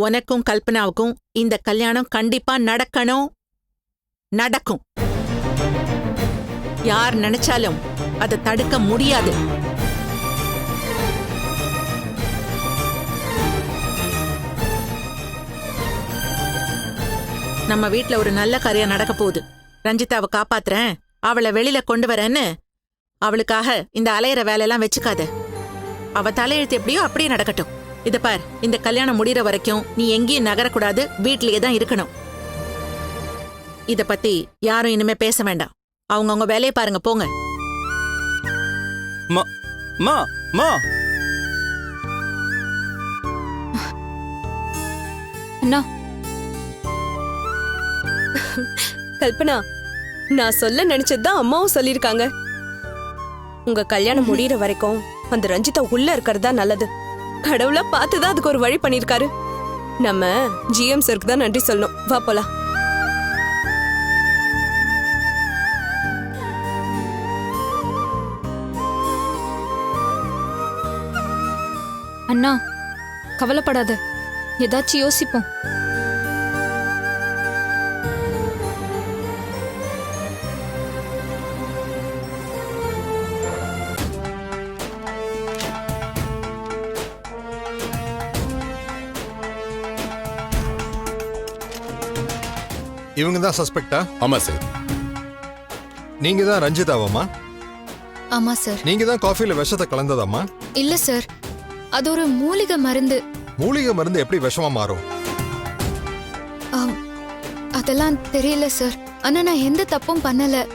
உனக்கும் கல்பனாவுக்கும் இந்த கல்யாணம் கண்டிப்பா நடக்கணும். நடக்கும். யார் நினைச்சாலும் அதை தடுக்க முடியாது. நம்ம வீட்ல ஒரு நல்ல காரியம் நடக்க போகுது. ரஞ்சிதாவை காப்பாத்துறேன், அவளை வெளியில கொண்டு வரேன்னு அவளுக்காக இந்த அலையிற வேலையெல்லாம் வச்சுக்காத. அவ தலையெழுத்து எப்படியோ அப்படியே நடக்கட்டும். இத பார், இந்த கல்யாணம் முடிகிற வரைக்கும் நீ எங்கேயும் நகரக்கூடாது, வீட்லயே தான் இருக்கணும். இத பத்தி யாரும் இனிமே பேச வேண்டாம். அவங்கவுங்க வேலையை பாருங்க, போங்க. அண்ணா, கல்பனா, நான் சொல்ல நினைச்சதுதான் அம்மாவும் சொல்லிருக்காங்க. உங்க கல்யாணம் முடியற வரைக்கும் அந்த ரஞ்சிதா உள்ள இருக்கிறது தான் நல்லது. கடவுளா பார்த்துதான் அதுக்கு ஒரு வழி பண்ணிருக்காரு. நம்ம ஜிஎம் சருக்கு தான் நன்றி சொல்லணும். வா போலாம். அண்ணா, கவலைப்படாத, ஏதாச்சும் யோசிப்போம். இவங்க தான் சஸ்பெக்டா? ஆமா சார். நீங்க தான் ரஞ்சிதாவாமா? ஆமா சார். நீங்க தான் காஃபில விஷத்தை கலந்ததாமா? இல்ல சார், அது ஒரு மூலிகை மருந்து. மூலிகை மருந்து எப்படி விஷமா மாறும்? அதெல்லாம் தெரியல சார். ஆனா நான் எந்த தப்பும் பண்ணல.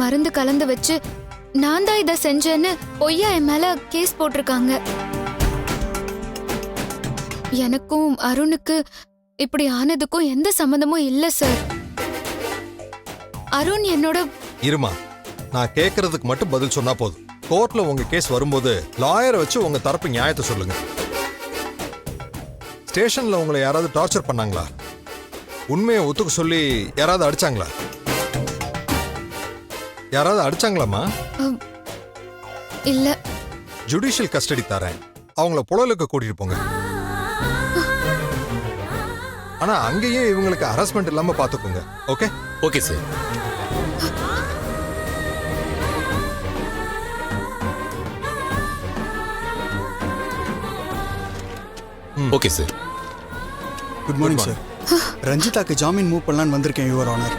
மருந்து கலந்து வச்சு நான் தான் இதை செஞ்சேன்னு பொய்யா என் மேல கேஸ் போட்டிருக்காங்க. எனக்கும் அருணுக்கு இப்படி ஆனதுக்கும் எந்த சம்பந்தமும் இல்ல சார். அருண் என்னோட... இருமா, நான் கேக்குறதுக்கு மட்டும் பதில் சொன்னா போதும். கோர்ட்ல உங்க கேஸ் வரும்போது லாயரை வச்சு உங்க தரப்பு நியாயத்தை சொல்லுங்க. ஸ்டேஷன்ல உங்களை யாராவது டார்ச்சர் பண்ணாங்களா? உண்மையை ஒத்துக்க சொல்லி யாராவது அடிச்சாங்களா? யாராவது அடிச்சாங்களாமா? இல்ல. ஜுடிஷியல் கஸ்டடி தரேன், அவங்கள புழலுக்கு கூட்டிட்டு போங்க. ஆனா அங்கேயும் இவங்களுக்கு ஹராஸ்மெண்ட் இல்லாம பாத்துக்கோங்க. Okay? Okay sir. Okay sir. Good morning sir. ரஞ்சிதாக்கு ஜாமீன் மூவ் பண்ணலான்னு வந்திருக்கேன், யுவர் ஆனர்.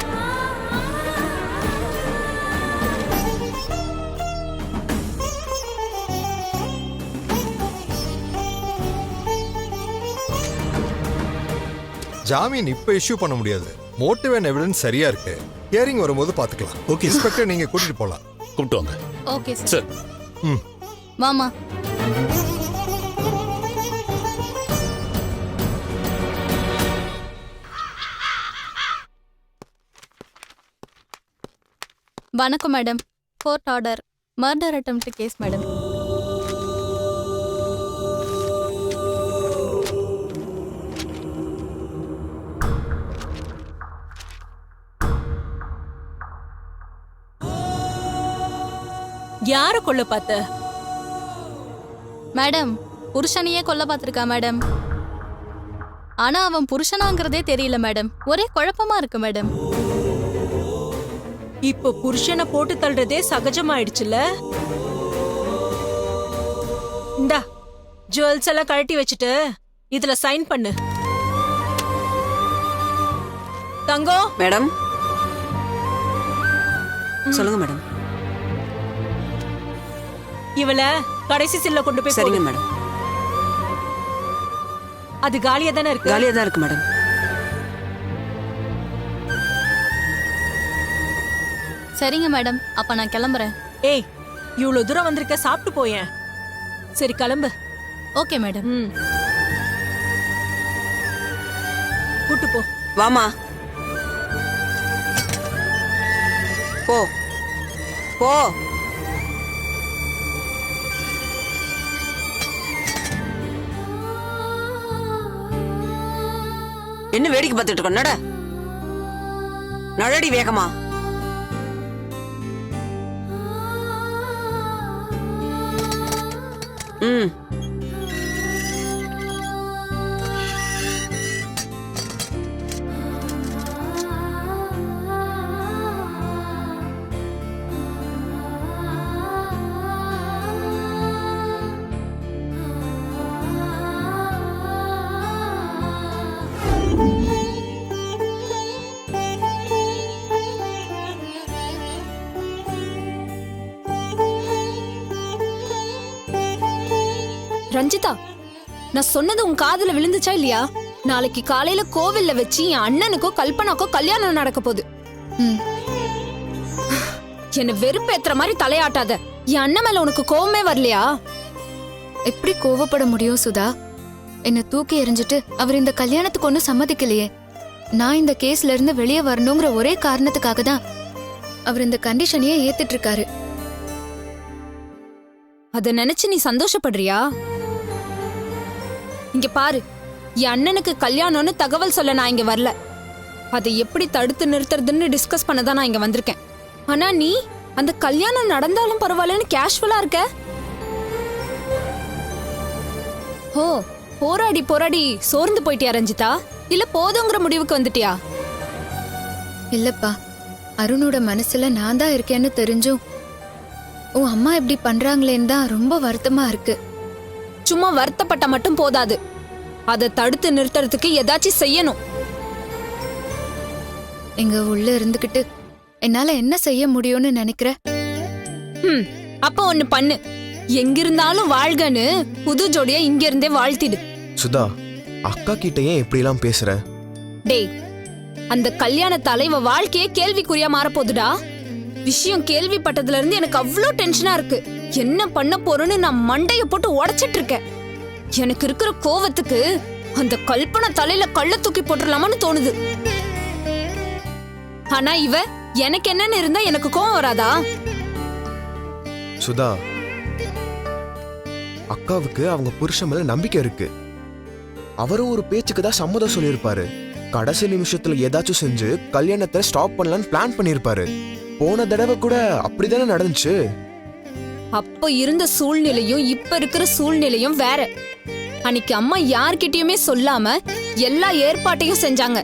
ஜாமீன் இப்ப இஷ்யூ பண்ண முடியாது. மோட்டிவ் அண்ட் எவிடன்ஸ் சரியா இருக்கு. ஹியரிங் வரும்போது பாத்துக்கலாம். ஓகே இன்ஸ்பெக்டர், நீங்க கூட்டிட்டு போலாம். கூப்பிட்டு வாங்க. Okay sir. மாமா. வணக்கம் madam. Court order, murder attempt case madam. யார கொல்ல பார்த்த? மேடம், புருஷனையே கொல்ல பார்த்திருக்கா மேடம். ஆனா அவன் புருஷனாங்கிறதே தெரியல மேடம். ஒரே குழப்பமா இருக்கு மேடம். இப்போ புருஷனை போட்டு தள்ளுறதே சகஜமாயிடுச்சுல. இந்தா, ஜுவல்ஸ் எல்லாம் கழட்டி வச்சுட்டு இதுல சைன் பண்ணு. தங்கம். மேடம் சொல்லுங்க மேடம். இவள கடைசி சில்ல கொண்டு போய் சரிங்க மேடம். அது காலியா தானே இருக்கு? காலியா தான் இருக்கு மேடம். சரிங்க மேடம், அப்ப நான் கிளம்புறேன். ஏய், இவ்வளவு தூரம் வந்திருக்க, சாப்பிட்டு போயேன். சரி, கிளம்பு. Okay madam. கூட்டு போ. வாமா, போ போ. என்ன வேடிக்கை பார்த்துட்டு இருக்க? நட, நடடி வேகமா. ரஞ்சிதா, நான் சொன்னது உன் காதுல விழுந்துச்சா இல்லையா? நாளைக்கு காலையில கோவில்ல வச்சு என் அண்ணனுக்கோ கல்பனாக்கோ கல்யாணம் நடக்க போகுது. ம். என்ன வெறுப்பேத்துற மாதிரி தலையாட்டாத. என் அண்ணன் மேல உனக்கு கோவமே வரலையா? எப்படி கோவப்பட முடியும் சுதா? என்ன தூக்கி எறிஞ்சிட்டு அவர் இந்த கல்யாணத்துக்கு ஒன்னும் சம்மதிக்கலையே. நான் இந்த கேஸ்ல இருந்து வெளியே வரணுங்கிற ஒரே காரணத்துக்காக தான் அவர் இந்த கண்டிஷனையே ஏத்துட்டு இருக்காரு. அத நினைச்சு நீ சந்தோஷப்படுறியா? இங்க பாரு, என் அண்ணனுக்கு கல்யாணம்னு தகவல் சொல்ல நான் இங்க வரல. அதை எப்படி தடுத்து நிறுத்துறதுன்னு டிஸ்கஸ் பண்ணதான் நான் இங்க வந்திருக்கேன். ஆனா நீ அந்த கல்யாணம் நடந்தாலும் பரவாயில்லன்னு கேஷுவலா இருக்க. ஓ, போராடி போராடி சோர்ந்து போயிட்டியா ரஞ்சிதா? இல்ல போதுங்கிற முடிவுக்கு வந்துட்டியா? இல்லப்பா, அருணோட மனசுல நான் தான் இருக்கேன்னு தெரிஞ்சும் உன் அம்மா இப்படி பண்றாங்களேன்னு தான் ரொம்ப வருத்தமா இருக்கு. சும்மா வருத்தப்பட்ட மட்டும் போதாது, அதை தடுத்து நிறுத்துறதுக்கு ஏதாச்சும் செய்யணும். இங்க உள்ள இருந்துகிட்டு என்னால என்ன செய்ய முடியும்னு நினைக்கிற? அப்ப ஒண்ணு பண்ணு, எங்கிருந்தாலும் வாழ்கன்னு புது ஜோடியா இங்க இருந்தே வாழ்த்திடு. சுதா, அக்கா கிட்ட ஏன் இப்படி எல்லாம் பேசுற? டேய், அந்த கல்யாண தலைவ வாழ்க்கையே கேள்விக்குறியா மாறப்போகுதுடா. விஷயம் கேள்விப்பட்டதுல இருந்து எனக்கு அவ்வளோ டென்ஷனா இருக்கு. என்ன பண்ண போறேன்னு நான் மண்டைய போட்டு உடைச்சிட்டு இருக்கேன். எனக்கு இருக்கிற கோவத்துக்கு அந்த கல்பனை தலையில கள்ள தூக்கி போட்டுடலாமான்னு தோணுது. ஆனா இவ எனக்கு என்னன்னு இருந்தா எனக்கு கோவம் வராதா? சுதா, அக்காவுக்கு அவங்க புருஷன் மேல நம்பிக்கை இருக்கு. அவரும் ஒரு பேச்சுக்கு தான் சம்மதம் சொல்லியிருப்பாரு. கடைசி நிமிஷத்துல ஏதாச்சும் செஞ்சு கல்யாணத்தை ஸ்டாப் பண்ணலான்னு பிளான் பண்ணிருப்பாரு. போன தடவை கூட அப்படிதானே நடந்துச்சு. அப்ப இருந்த சூழ்நிலையும் இப்ப இருக்கிற சூழ்நிலையும் வேற. அன்னைக்கு அம்மா யார்கிட்டயுமே சொல்லாம எல்லா ஏற்பாட்டையும் செஞ்சாங்க.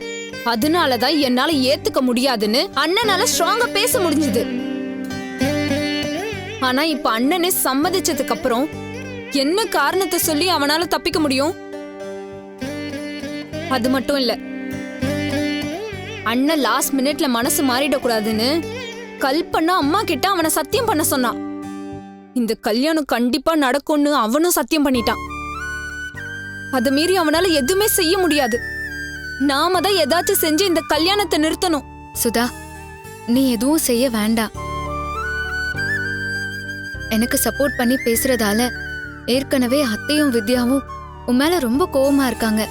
அதனாலதான் என்னால ஏத்துக்க முடியாதுன்னு அண்ணனால ஸ்ட்ராங்கா பேச முடிஞ்சது. ஆனா இப்ப அண்ணனே சம்மதிச்சதுக்கு அப்புறம் என்ன காரணத்தை சொல்லி அவனால தப்பிக்க முடியும்? அது மட்டும் இல்ல, அண்ணன் லாஸ்ட் மினிட்ல மனசு மாறிடக்கூடாதுன்னு கல்பனா அம்மா கிட்ட அவனை சத்தியம் பண்ண சொன்னான். இந்த கல்யாணம் கண்டிப்பா நடக்கும்னு அவனும் சத்தியம் பண்ணிட்டான். அது மீறி அவனால எதுவுமே செய்ய முடியாது. நாம தான் ஏதாச்சும் செஞ்சு இந்த கல்யாணத்தை நிறுத்தணும். சுதா, நீ எதுவும் செய்ய வேண்டாம். எனக்கு சப்போர்ட் பண்ணி பேசுறதால ஏற்கனவே அத்தையும் வித்யாவும் உன் மேல ரொம்ப கோவமா இருக்காங்க.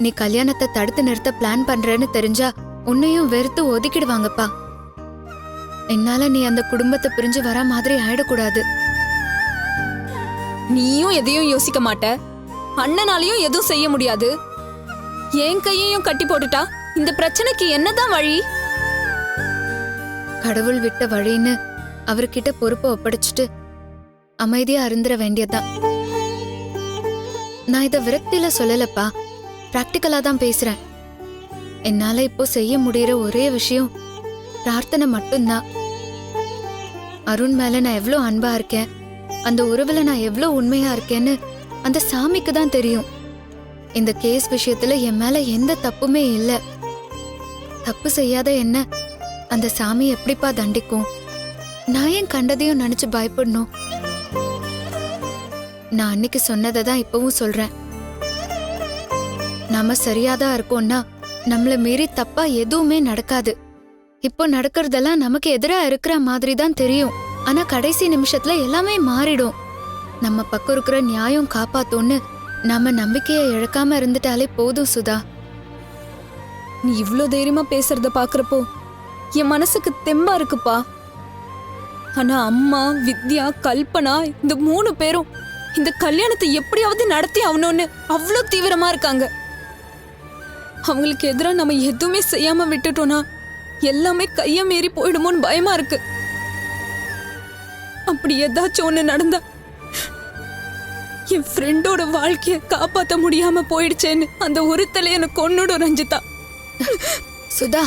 நீ கல்யாணத்தை தடுத்து நிறுத்த பிளான் பண்றேன்னு தெரிஞ்சா உன்னையும் வெறுத்து ஒதுக்கிடுவாங்கப்பா. என்னால நீ அந்த குடும்பத்தை பிரிஞ்சு வர மாதிரி ஆயிடக்கூடாது. நீயும் எதையும் யோசிக்க மாட்ட, அண்ணனாலையும் எதுவும் செய்ய முடியாது. என் கையையும் கட்டி போட்டுட்டா இந்த பிரச்சனைக்கு என்னதான் வழி? கடவுள் விட்ட வழின்னு அவர்கிட்ட பொறுப்பை ஒப்படைச்சிட்டு அமைதியா இருந்துட வேண்டியதுதான். நான் இத விரக்தியில சொல்லலப்பா, பிராக்டிக்கலா தான் பேசுறேன். என்னால இப்போ செய்ய முடியற ஒரே விஷயம் பிரார்த்தனை மட்டும்தான். அருண் மேல நான் எவ்வளவு அன்பா இருக்கேன், அந்த உறவுல நான் எவ்வளவு உண்மையா இருக்கேன்னு அந்த சாமிக்கு தான் தெரியும். இந்த கேஸ் விஷயத்துல என் மேல எந்த தப்புமே இல்ல. தப்பு செய்யாத என்ன அந்த சாமி எப்படிப்பா தண்டிக்கும்? நான் ஏன் கண்டதையும் நினைச்சு பயப்படணும்? நான் அன்னைக்கு சொன்னதை தான் இப்பவும் சொல்றேன். நாம சரியாதான் இருக்கோம்னா நம்மள மீறி தப்பா எதுவுமே நடக்காது. இப்போ நடக்கிறதெல்லாம் நமக்கு எதிரா இருக்கிற மாதிரி தான் தெரியும். ஆனா கடைசி நிமிஷத்துல எல்லாமே மாறிடும். நம்ம பக்கம் இருக்கிற நியாயம் காப்பாத்தோன்னு நம்ம நம்பிக்கையை இழக்காம இருந்துட்டாலே போதும் சுதா. நீ இவ்ளோ தைரியமா பேசுறத பாக்குறப்போ என் மனசுக்கு தெம்பா இருக்குப்பா. ஆனா அம்மா, வித்யா, கல்பனா இந்த 3 பேரும் இந்த கல்யாணத்தை எப்படியாவது நடத்தி ஆகணும்னு அவ்வளோ தீவிரமா இருக்காங்க. அவங்களுக்கு எதிரா நம்ம எதுவுமே செய்யாம விட்டுட்டோம்னா எல்லாமே கைய மீறி போயிடுமோன்னு பயமா இருக்கு. அப்படி ஏதாச்சும் ஒண்ணு நடந்தா என் ஃப்ரெண்டோட வாழ்க்கைய காப்பாத்த முடியாம போயிடுச்சேன்னு அந்த ஒருத்தலை எனக்கு கொன்னுடும் ரஞ்சிதா. சுதா,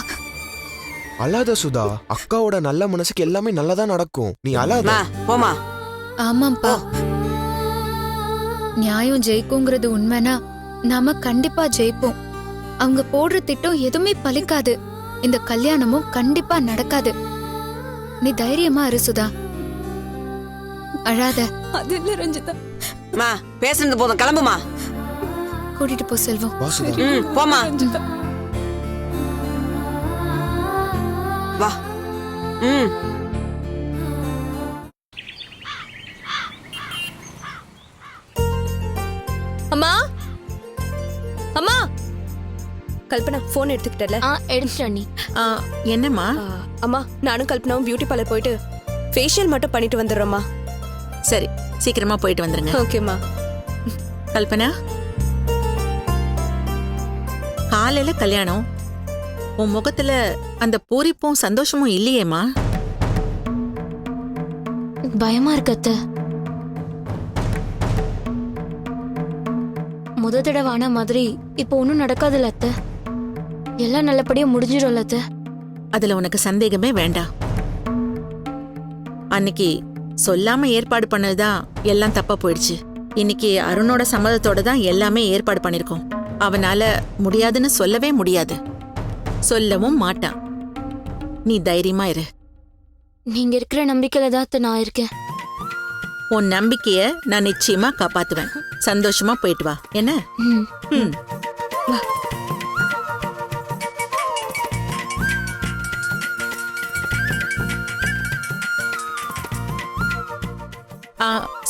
அழாத சுதா, அக்காவோட நல்ல மனசுக்கு எல்லாமே நல்லதா நடக்கும். நீ அழாத. போமா. ஆமாம்பா, நியாயம் ஜெயிக்குங்கிறது உண்மைனா நாம கண்டிப்பா ஜெயிப்போம். அவங்க போடுற திட்டம் எதுவுமே பலிக்காது. இந்த கல்யாணமும் கண்டிப்பா நடக்காது. நீ தைரியமா இரு சுதா, அழாத. அது இல்ல ரஞ்சிதா, மா பேசுனது போதும், கிளம்புமா. கூட்டிட்டு போ செல்வம். வா சுதா. போமா. வா. அம்மா அம்மா கல்பனா போன் எடுத்துக்கிட்டல. எடுத்துட்டேன் நீ. என்னம்மா? அம்மா நானும் கல்பனாவும் பியூட்டி பார்லர் போயிட்டு ஃபேஷியல் மட்டும் பண்ணிட்டு வந்துடுறோம்மா. சரி, சீக்கிரமா போயிட்டு வந்துருங்க. ஓகேம்மா. கல்பனா, காலையில கல்யாணம், உன் முகத்துல அந்த பூரிப்பும் சந்தோஷமும் இல்லையேம்மா. பயமா இருக்கு அத்தை. முத தடவை ஆன மாதிரி இப்போ ஒன்றும் நடக்காதுல்ல அத்தை. எல்லாம் நல்லபடியா முடிஞ்சிடும்ல அத்தை. அதுல உனக்கு சந்தேகமே வேண்டாம். அன்னைக்கு சொல்லாம ஏற்பாடு பண்ணதுதான் எல்லாம் தப்பா போயிடுச்சு. இன்னைக்கு அருணோட சம்மதத்தோட தான் எல்லாமே ஏற்பாடு பண்ணிருக்கோம். அவனால முடியாதுன்னு சொல்லவே முடியாது, சொல்லவும் மாட்டான். நீ தைரியமா இரு. நீங்க இருக்கிற நம்பிக்கையில தான் அத்தை நான் இருக்கேன். உன் நம்பிக்கைய நான் நிச்சயமா காப்பாத்துவேன். சந்தோஷமா போயிட்டு வா. என்ன? ம். வா.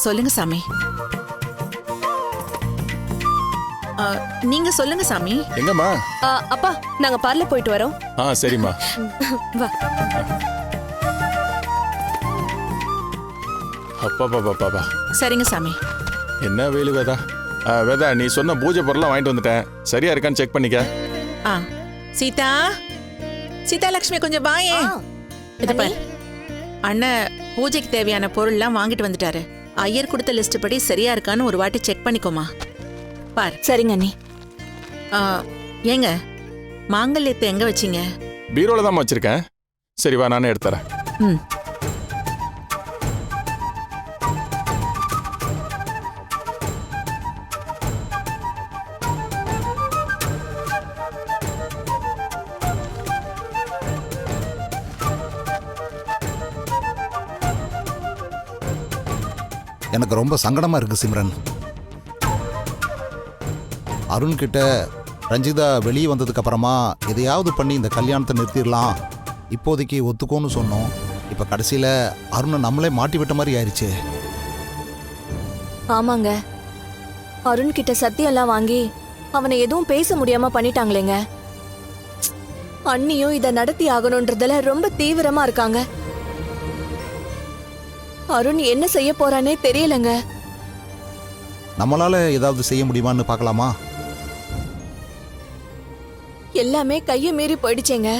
சொல்லுங்க சாமி. நீங்க சொல்லுங்க சாமி. எங்கம்மா? அப்பா நாங்க பார்லர் போயிட்டு வரோம். சரிம்மா. வா. அப்பா சரிங்க சாமி. என்ன வேலு வேதா. வேதா, நீ சொன்ன பூஜை பொருள்லாம் வாங்கிட்டு வந்துட்டேன். சரியா இருக்கான்னு செக் பண்ணிக்க. சீதா, சீதா லட்சுமி கொஞ்சம் வாயே. இது பாரு, அண்ணன் பூஜைக்கு தேவையான பொருள்லாம் வாங்கிட்டு வந்துட்டாரு. ஐயர் கொடுத்த லிஸ்ட் படி சரியா இருக்கான்னு ஒரு வாட்டி செக் பண்ணிக்கோமா. பார். சரிங்க அண்ணி. ஏங்க, மாங்கல்யத்தை எங்க வச்சீங்க? பீரோல தான் வச்சிருக்கேன். சரி வா, நானே எடுத்துறேன். ம். எனக்கு ரொம்ப சங்கடமா இருக்கு சிம்ரன். அருண் கிட்ட ரஞ்சிதா வெளியே வந்ததுக்கு அப்புறமா எதையாவது பண்ணி இந்த கல்யாணத்தை நிறுத்திடலாம், இப்போதைக்கு ஒத்துக்கோன்னு சொன்னோம். இப்ப கடைசியில அருணை நம்மளே மாட்டி விட்ட மாதிரி ஆயிடுச்சு. ஆமாங்க, அருண் கிட்ட சத்தியெல்லாம் வாங்கி அவனை எதுவும் பேச முடியாம பண்ணிட்டாங்களேங்க. அண்ணியும் இத நடத்தி ஆகணும்ன்றதுல ரொம்ப தீவிரமா இருக்காங்க. அருண் என்ன செய்ய போறானே தெரியலங்க. நம்மளால ஏதாவது செய்ய முடியுமான்னு பார்க்கலாமா? எல்லாமே கையை மீறி போயிடுச்சேங்க.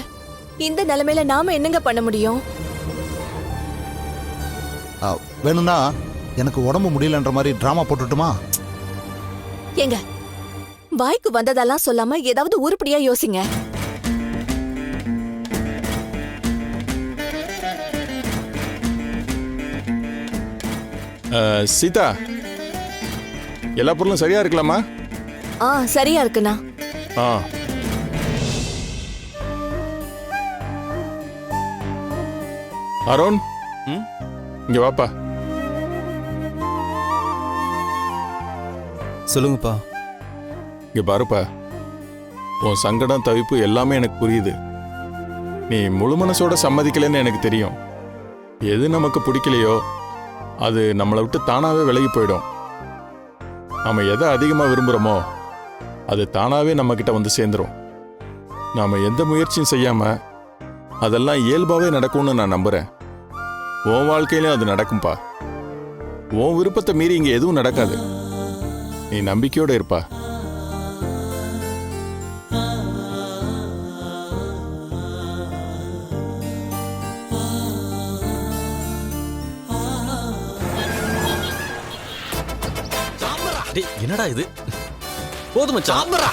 இந்த நிலைமையில நாம என்னங்க பண்ண முடியும்? வேணும்னா எனக்கு உடம்பு முடியலன்ற மாதிரி டிராமா போட்டுட்டுமா? ஏங்க, வாய்க்கு வந்ததெல்லாம் சொல்லாம ஏதாவது உருப்படியா யோசிங்க. சீதா, எல்லா பொருளும் சரியா இருக்கலாமா? சரியா இருக்குண்ணா. அருண், இங்க வாப்பா. சொல்லுங்கப்பா. இங்க பாருப்பா, உன் சங்கடம் தவிப்பு எல்லாமே எனக்கு புரியுது. நீ முழு மனசோட சம்மதிக்கலைன்னு எனக்கு தெரியும். எது நமக்கு பிடிக்கலையோ அது நம்மளை விட்டு தானாவே விலகி போயிடும். நாம எதை அதிகமா விரும்புறோமோ அது தானாவே நம்ம கிட்ட வந்து சேர்ந்துரும். நாம எந்த முயற்சியும் செய்யாம அதெல்லாம் இயல்பாவே நடக்கும்னு நான் நம்புறேன். உன் வாழ்க்கையிலும் அது நடக்கும்பா. உன் விருப்பத்தை மீறி இங்க எதுவும் நடக்காது. நீ நம்பிக்கையோட இருப்பா. என்னடா இது? போதும் சாப்பிடுறா.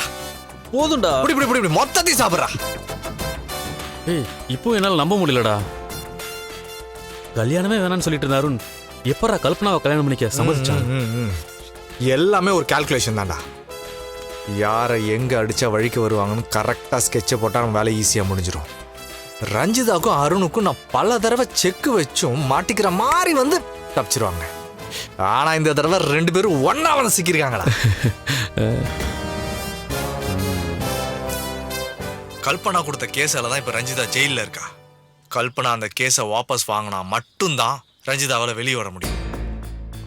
போதும்டா. இப்படி மொத்தத்தையும் சாப்பிடுறா. ஏய், இப்போ என்னால நம்ப முடியலடா. கல்யாணமே வேணான்னு சொல்லிட்டு இருந்தா அருண் எப்பறா கல்பனாவை கல்யாணம் பண்ணிக்க சம்மதிச்சான்? எல்லாமே ஒரு கால்குலேஷன் தான்டா. யாரை எங்க அடிச்சா வழிக்கு வருவாங்கன்னு கரெக்டா ஸ்கெட்சை போட்டா வேலை ஈஸியா முடிஞ்சிடும். ரஞ்சிதாக்கும் அருணுக்கும் நான் பல தடவை செக்கு வச்சும் மாட்டிக்கிற மாதிரி வந்து தப்பிச்சிருவாங்க. ஆனா இந்த தடவை 2 பேரும் ஒண்ணா வந்து சிக்கிருக்காங்கடா. கல்பனா கொடுத்த கேஸால தான் இப்ப ரஞ்சிதா ஜெயில இருக்கா. கல்பனா அந்த கேஸை வாபஸ் வாங்கினா மட்டும்தான் ரஞ்சிதாவால வெளியே வர முடியும்.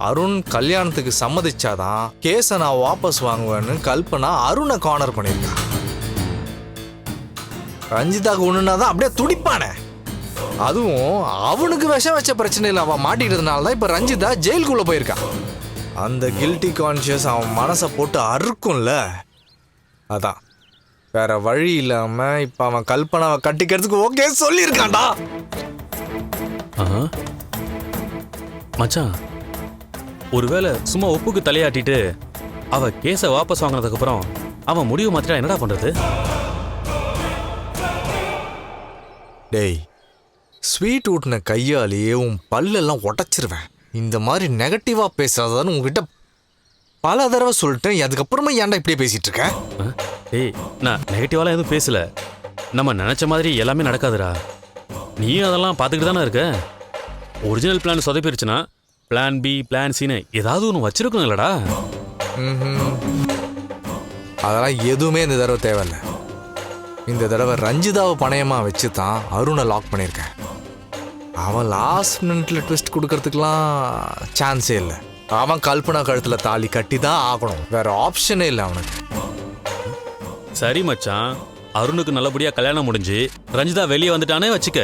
அருண் கல்யாணத்துக்கு சம்மதிச்சாதான் கேஸை நான் வாபஸ் வாங்குவேன்னு கல்பனா அருணை கார்னர் பண்ணியிருக்கா. ரஞ்சிதாக்கு ஒண்ணுனாதான் அப்படியே துடிப்பானே. அதுவும் அவனுக்கு விஷம் வச்ச பிரச்சனை இல்லை, அவன் மாட்டிக்கிறதுனால தான் இப்ப ரஞ்சிதா ஜெயிலுக்குள்ள போயிருக்கா. அந்த கில்ட்டி கான்சியஸ் அவன் மனசை போட்டு அறுக்கும்ல, அதான் வேற வழி இல்லாம இப்ப அவன் கல்பனாவை கட்டிக்கிறதுக்கு ஓகே சொல்லியிருக்கான்டா. மச்சான், ஒருவேளை சும்மா ஒப்புக்கு தலையாட்டிட்டு அவ கேஸை வாபஸ் வாங்கினதுக்கு அப்புறம் அவன் முடிவு மாத்திரா என்னடா பண்றது? டேய், ஸ்வீட் ஊட்டின கையாலேயே உன் பல்லெல்லாம் உடைச்சிருவேன். இந்த மாதிரி நெகட்டிவா பேசாதான்னு உங்ககிட்ட பல தடவை சொல்லிட்டேன். அதுக்கப்புறமா ஏன்டா இப்படியே பேசிட்டு இருக்க? ஏய், நான் நெகட்டிவாலாம் எதுவும் பேசல. நம்ம நினைச்ச மாதிரி எல்லாமே நடக்காதுடா. நீயும் அதெல்லாம் பார்த்துக்கிட்டு தானே இருக்க. ஒரிஜினல் பிளான் சொதப்பிருச்சுன்னா பிளான் பி, பிளான் சின்னு ஏதாவது ஒன்று வச்சிருக்கணும்லடா. அதெல்லாம் எதுவுமே இந்த தடவை தேவையில்லை. இந்த தடவை ரஞ்சிதாவை பணையமா வச்சு தான் அருணை லாக் பண்ணியிருக்கேன். அவன் லாஸ்ட் மினிட்ல ட்விஸ்ட் கொடுக்கறதுக்கெல்லாம் சான்ஸே இல்லை. அவன் கல்பனா கழுத்துல தாலி கட்டி தான் ஆகணும், வேற ஆப்ஷனே இல்லை அவனுக்கு. சரி மச்சான், அருணுக்கு நல்லபடியா கல்யாணம் முடிஞ்சு ரஞ்சிதா வெளியே வந்துட்டானே வச்சுக்க.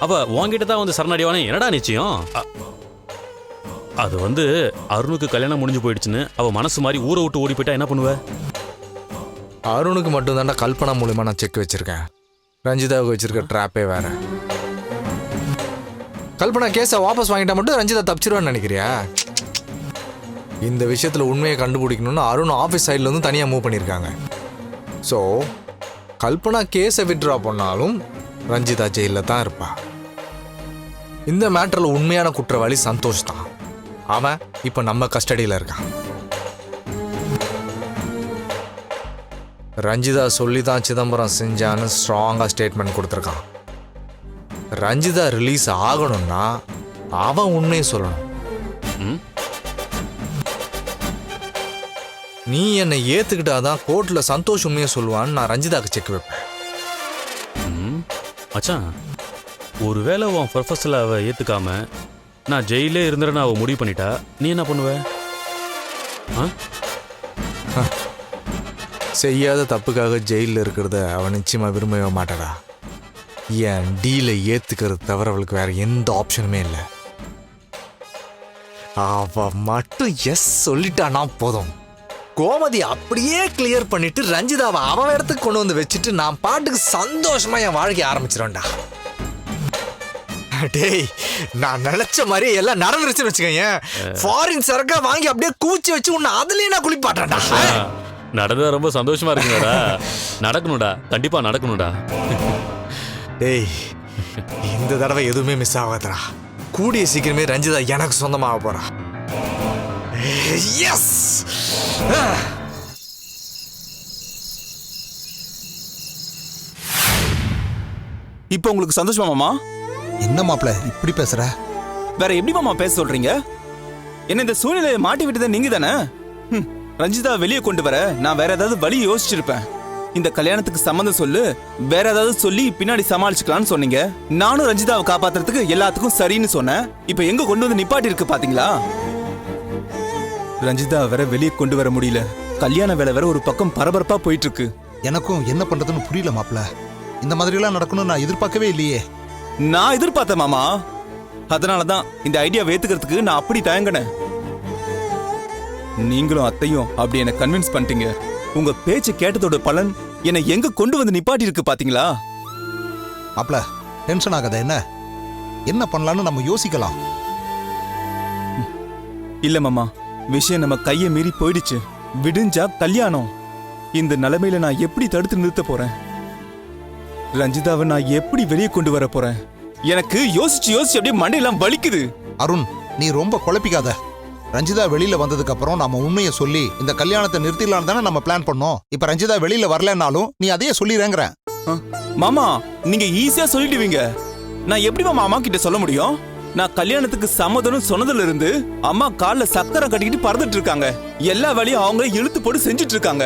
அவ உன்கிட்ட தான் வந்து சரணடைவானே, என்னடா நிச்சயம்? அது அருணுக்கு கல்யாணம் முடிஞ்சு போயிடுச்சுன்னு அவ மனசு மாதிரி ஊரை விட்டு ஓடி போயிட்டா என்ன பண்ணுவ? அருணுக்கு மட்டும் தான்டா கல்பனா மூலியமா நான் செக் வச்சிருக்கேன். ரஞ்சிதாவுக்கு வச்சிருக்க ட்ராப்பே வேற. கல்பனா கேஸை வாபஸ் வாங்கிட்டா மட்டும் ரஞ்சிதா தப்பிச்சிருவான்னு நினைக்கிறியா? இந்த விஷயத்துல உண்மையை கண்டுபிடிக்கணும்னு அருண் ஆஃபீஸ் சைட்ல இருந்து தனியா மூவ் பண்ணியிருக்காங்க. ஸோ கல்பனா கேஸை வித்ட்ரா பண்ணாலும் ரஞ்சிதா ஜெயில தான் இருப்பா. இந்த மேட்டர்ல உண்மையான குற்றவாளி சந்தோஷ் தான். அவன் இப்ப நம்ம கஸ்டடியில இருக்கான். ரஞ்சிதா சொல்லி தான் சிதம்பரம் செஞ்சான்னு ஸ்ட்ராங்கா ஸ்டேட்மெண்ட் கொடுத்துருக்கான். ரஞ்சிதா ரிலீஸ் ஆகணும்னா அவன் உண்மையை சொல்லணும். நீ என்னை ஏத்துக்கிட்டாதான் கோர்ட்ல சந்தோஷ் உண்மையை சொல்லுவான்னு நான் ரஞ்சிதாக்கு செக் வைப்பேன். மச்சான், ஒருவேளை உன் ப்ரொஃபஸரில் அவ ஏத்துக்காம நான் ஜெயிலே இருந்துறேன்னு அவ முடிவு பண்ணிட்டா, நீ என்ன பண்ணுவ? செய்யாத தப்புக்காக ஜெயிலில் இருக்கிறத அவன் நிச்சயமா விரும்பவே மாட்டாடா. என் டீலை ஏத்துக்கிறது தவிர அவளுக்கு வேற எந்த ஆப்ஷனுமே இல்லை. அவ மட்டும் எஸ் சொல்லிட்டானா போதும். கோமதி அப்படியே கிளியர் பண்ணிட்டு ரஞ்சிதாவை அவன் இடத்துக்கு கொண்டு வந்து வச்சுட்டு நான் பாட்டுக்கு சந்தோஷமா என் வாழ்க்கைய ஆரம்பிச்சிருவேன்டா. டேய், நான் நினைச்ச மாதிரி எல்லாம் நடந்துருச்சுன்னு வச்சுக்கோங்க. ஃபாரின் சரக்கா வாங்கி அப்படியே கூச்சி வச்சு உன்னை அதுலயே நான் குளிப்பாட்டேன்டா. நடந்தா ரொம்ப சந்தோஷமா இருக்குங்கடா. நடக்கணும்டா, கண்டிப்பா நடக்கணும்டா. டேய், இந்த தடவை எதுவுமே மிஸ் ஆகாதடா. கூடிய சீக்கிரமே ரஞ்சிதா எனக்கு சொந்தமாக போறா. எஸ். இப்போ உங்களுக்கு சந்தோஷமா மாமா? என்ன மாப்ள இப்படி பேசுற? வேற எப்படி மாமா பேச சொல்றீங்க? என்ன இந்த சூழ்நிலையை மாட்டி விட்டது நீங்க தானே? ரஞ்சிதா வெளியே கொண்டு வர நான் வேற ஏதாவது வழி யோசிச்சிருப்பேன். இந்த கல்யாணத்துக்கு சம்மந்தம் சொல்லு, வேற ஏதாவது சொல்லி பின்னாடி சமாளிச்சுக்கலாம்னு சொன்னீங்க. நானும் ரஞ்சிதாவை காப்பாத்துறதுக்கு எல்லாத்துக்கும் சரின்னு சொன்னேன். இப்ப எங்க கொண்டு வந்து நிப்பாட்டி இருக்கு பாத்தீங்களா? ரஞ்சிதா வேற வெளியே கொண்டு வர முடியல. கல்யாண வேலை வேற ஒரு பக்கம் பரபரப்பா போயிட்டு இருக்கு. எனக்கும் என்ன பண்றதுன்னு புரியல மாப்ள. இந்த மாதிரி எல்லாம் நடக்கணும்னு நான் எதிர்பார்க்கவே இல்லையே. நான் எதிர்பார்த்தேன் மாமா. அதனாலதான் இந்த ஐடியா ஏத்துக்கிறதுக்கு நான் அப்படி தயங்கினேன். நீங்களும் அத்தையும் அப்படி என்ன கன்வின்ஸ் பண்ணிட்டீங்க. உங்க பேச்சு கேட்டதோட பலன் என்னை எங்க கொண்டு வந்து நிப்பாட்டி இருக்கு பாத்தீங்களா? மாப்ள டென்ஷன் ஆகாத. என்ன பண்ணலாம்னு நம்ம யோசிக்கலாம். இல்ல மாமா, விஷயம் நம்ம கையை மீறி போயிடுச்சு. விடிஞ்சா கல்யாணம். இந்த நிலைமையில நான் எப்படி தடுத்து நிறுத்த போறேன்? ரஞ்சிதாவை நான் எப்படி வெளியே கொண்டு வர போறேன்? எனக்கு யோசிச்சு யோசிச்சு அப்படியே மண்டையெல்லாம் வலிக்குது. அருண், நீ ரொம்ப குழப்பிக்காத. ரஞ்சிதா வெளியில வந்ததுக்கு அப்புறம் நாம உண்மையை சொல்லி இந்த கல்யாணத்தை நிறுத்திடலாம் தானே நம்ம பிளான் பண்ணோம். இப்ப ரஞ்சிதா வெளியில வரலனாலும் நீ அதையே சொல்லிடுறேங்கிற. மாமா, நீங்க ஈஸியா சொல்லிடுவீங்க. நான் எப்படி மாமா அம்மா கிட்ட சொல்ல முடியும்? நான் கல்யாணத்துக்கு சம்மதம்னு சொன்னதுல இருந்து அம்மா கால்ல சக்கரை கட்டிக்கிட்டு பறந்துட்டு இருக்காங்க. எல்லா வேலையும் அவங்க இழுத்து போட்டு செஞ்சுட்டு இருக்காங்க.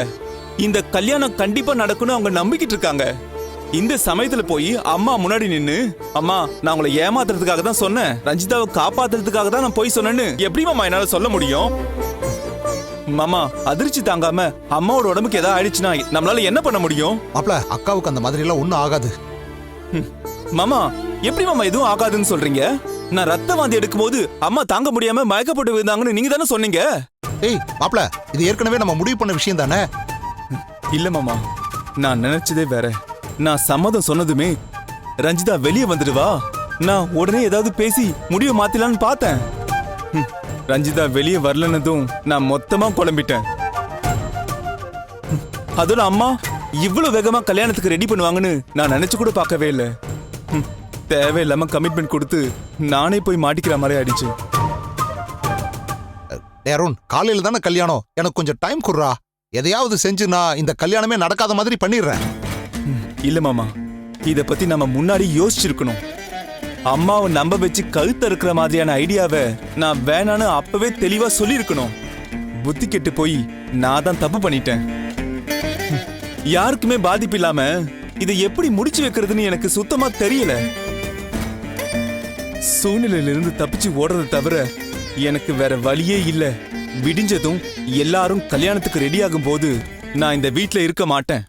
இந்த கல்யாணம் கண்டிப்பா நடக்கும்னு அவங்க நம்பிக்கிட்டு இருக்காங்க. இந்த சமயத்துல போய் அம்மா முன்னாடி நின்னு, அம்மா நான் உங்களை ஏமாத்துறதுக்காக தான் சொன்னேன், ரஞ்சிதாவை காப்பாத்துறதுக்காக தான் நான் போய் சொன்னேன்னு எப்படி மாமா என்னால சொல்ல முடியும்? மாமா அதிர்ச்சி தாங்காம அம்மாவோட உடம்புக்கு ஏதாவது ஆயிடுச்சுன்னா நம்மளால என்ன பண்ண முடியும்? மாப்ள அக்காவுக்கு அந்த மாதிரி எல்லாம் ஒன்றும் ஆகாது. மாமா எப்படி மாமா எதுவும் ஆகாதுன்னு சொல்றீங்க? நான் ரத்த வாந்தி எடுக்கும்போது அம்மா தாங்க முடியாம மயக்கப்பட்டு விழுந்தாங்கன்னு நீங்க தானே சொன்னீங்க. ஏய் மாப்ள, இது ஏற்கனவே நம்ம முடிவு பண்ண விஷயம் தானே. இல்ல மாமா, நான் நினைச்சதே வேற. நான் சம்மதம் சொன்னதுமே ரஞ்சிதா வெளியே வந்துடுவா, நான் உடனே ஏதாவது பேசி முடிவை மாத்திலான்னு பார்த்தேன். ரஞ்சிதா வெளியே வரலன்னதும் நான் மொத்தமா குழம்பிட்டேன். அதோட அம்மா இவ்வளவு வேகமா கல்யாணத்துக்கு ரெடி பண்ணுவாங்கன்னு நான் நினைச்சு கூட பார்க்கவே இல்லை. தேவையில்லாம கமிட்மெண்ட் கொடுத்து நானே போய் மாட்டிக்கிற மாதிரி ஆயிடுச்சு. அருண், காலையில தானே கல்யாணம், எனக்கு கொஞ்சம் டைம் குடுறா. எதையாவது செஞ்சு நான் இந்த கல்யாணமே நடக்காத மாதிரி பண்ணிடுறேன். இல்ல மாமா, இத பத்தி நம்ம முன்னாடி யோசிச்சிருக்கணும். அம்மாவை நம்ப வச்சு கழுத்த இருக்கிற மாதிரியான ஐடியாவை நான் வேணான்னு அப்பவே தெளிவா சொல்லியிருக்கணும். புத்தி கெட்டு போய் நான் தான் தப்பு பண்ணிட்டேன். யாருக்குமே பாதிப்பு இல்லாம இதை எப்படி முடிச்சு வைக்கிறதுன்னு எனக்கு சுத்தமா தெரியல. சூழ்நிலையிலிருந்து தப்பிச்சு ஓடுறதை தவிர எனக்கு வேற வழியே இல்ல. விடிஞ்சதும் எல்லாரும் கல்யாணத்துக்கு ரெடி ஆகும் போது நான் இந்த வீட்ல இருக்க மாட்டேன்.